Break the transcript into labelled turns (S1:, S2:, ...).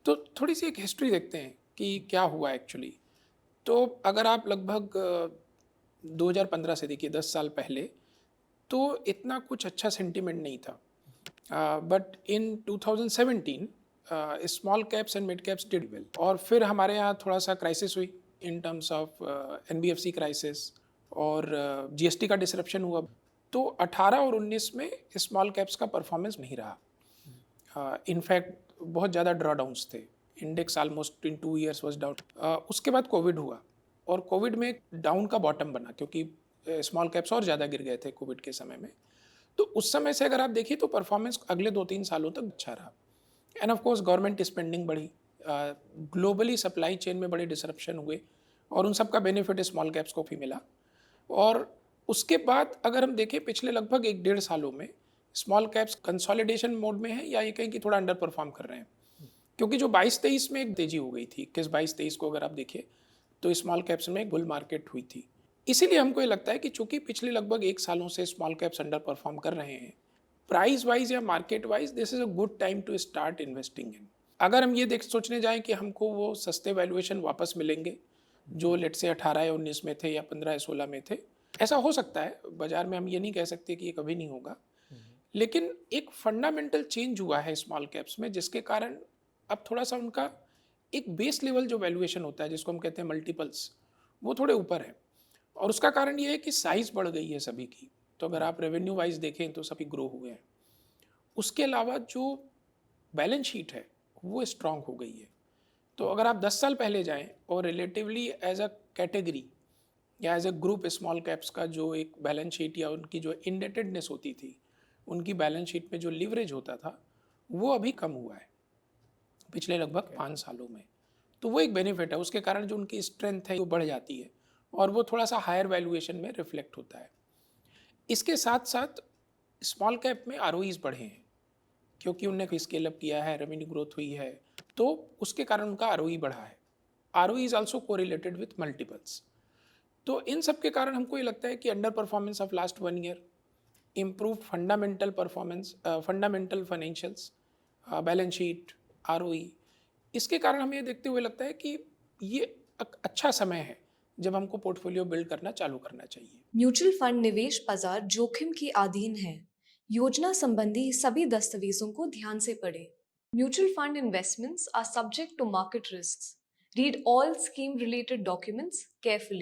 S1: तो थोड़ी सी एक हिस्ट्री देखते हैं कि क्या हुआ एक्चुअली। तो अगर आप लगभग 2015 से देखिए, 10 साल पहले, तो इतना कुछ अच्छा सेंटिमेंट नहीं था। But in 2017 small caps and mid caps did well, और फिर हमारे यहाँ थोड़ा सा क्राइसिस हुई in terms of NBFC crisis, और जीएसटी का डिसरप्शन हुआ। तो 18 और 19 में स्मॉल कैप्स का परफॉर्मेंस नहीं रहा। इनफैक्ट बहुत ज़्यादा ड्रॉडाउन्स थे। Index almost in 2 years was down. उसके बाद कोविड हुआ, और कोविड में डाउन का बॉटम बना, क्योंकि स्मॉल कैप्स और ज़्यादा गिर गए थे कोविड के समय में। तो उस समय से अगर आप देखिए तो परफॉर्मेंस अगले 2-3 सालों तक अच्छा रहा। End of course government spending बढ़ी, ग्लोबली सप्लाई चेन में बड़े डिसरप्शन हुए, और उन सब का बेनिफिट स्मॉल कैप्स को भी मिला। और उसके बाद अगर हम देखें पिछले लगभग 1-1.5 सालों में स्मॉल कैप्स कंसोलिडेशन मोड में है, या ये कहें कि थोड़ा अंडर परफॉर्म कर रहे हैं। क्योंकि जो 22-23 में एक तेजी हो गई थी, 21-22-23 को अगर आप देखिए तो स्मॉल कैप्स में एक बुल मार्केट हुई थी। इसीलिए हमको ये लगता है कि चूंकि पिछले लगभग 1 सालों से स्मॉल कैप्स अंडर परफॉर्म कर रहे हैं, प्राइस वाइज या market wise this is a good time to start investing in. अगर हम ये देख सोचने जाएं कि हमको वो सस्ते वैल्यूएशन वापस मिलेंगे जो लेट से 18 या 19 में थे, या 15 या 16 में थे, ऐसा हो सकता है बाजार में। हम ये नहीं कह सकते कि ये कभी नहीं होगा, लेकिन एक फंडामेंटल चेंज हुआ है स्मॉल कैप्स में, जिसके कारण अब थोड़ा सा उनका एक बेस लेवल जो वैल्यूएशन होता है, जिसको हम कहते हैं मल्टीपल्स, वो थोड़े ऊपर है। और उसका कारण ये है कि साइज बढ़ गई है सभी की। तो अगर आप रेवेन्यू वाइज देखें तो सभी ग्रो हुए हैं। उसके अलावा जो बैलेंस शीट है वो स्ट्रांग हो गई है। तो अगर आप 10 साल पहले जाएं और रिलेटिवली एज अ कैटेगरी या as a group small caps का जो एक बैलेंस शीट या उनकी जो इंडेटेडनेस होती थी, उनकी बैलेंस शीट में जो लीवरेज होता था, वो अभी कम हुआ है पिछले लगभग 5 सालों में। तो वो एक बेनिफिट है, उसके कारण जो उनकी स्ट्रेंथ है वो बढ़ जाती है, और वो थोड़ा सा हायर वैल्यूएशन में रिफ्लेक्ट होता है। इसके साथ साथ स्मॉल कैप में आरओईज बढ़े हैं, क्योंकि उनने स्केल अप किया है, रेवेन्यू ग्रोथ हुई है, तो उसके कारण उनका आरओई बढ़ा है। ROE is also correlated with multiples. तो इन सब के कारण हमको ये लगता है कि under performance of last 1 year, improve fundamental performance, fundamental financials, balance sheet, ROE, इसके कारण हमें ये देखते हुए लगता है कि ये अच्छा समय है जब हमको पोर्टफोलियो बिल्ड करना चालू करना चाहिए।
S2: म्यूचुअल फंड निवेश बाजार जोखिम के अधीन है। योजना संबंधी सभी दस्तावेजों को ध्यान से पढ़ें। Mutual fund investments are subject to market risks. Read all scheme related documents carefully.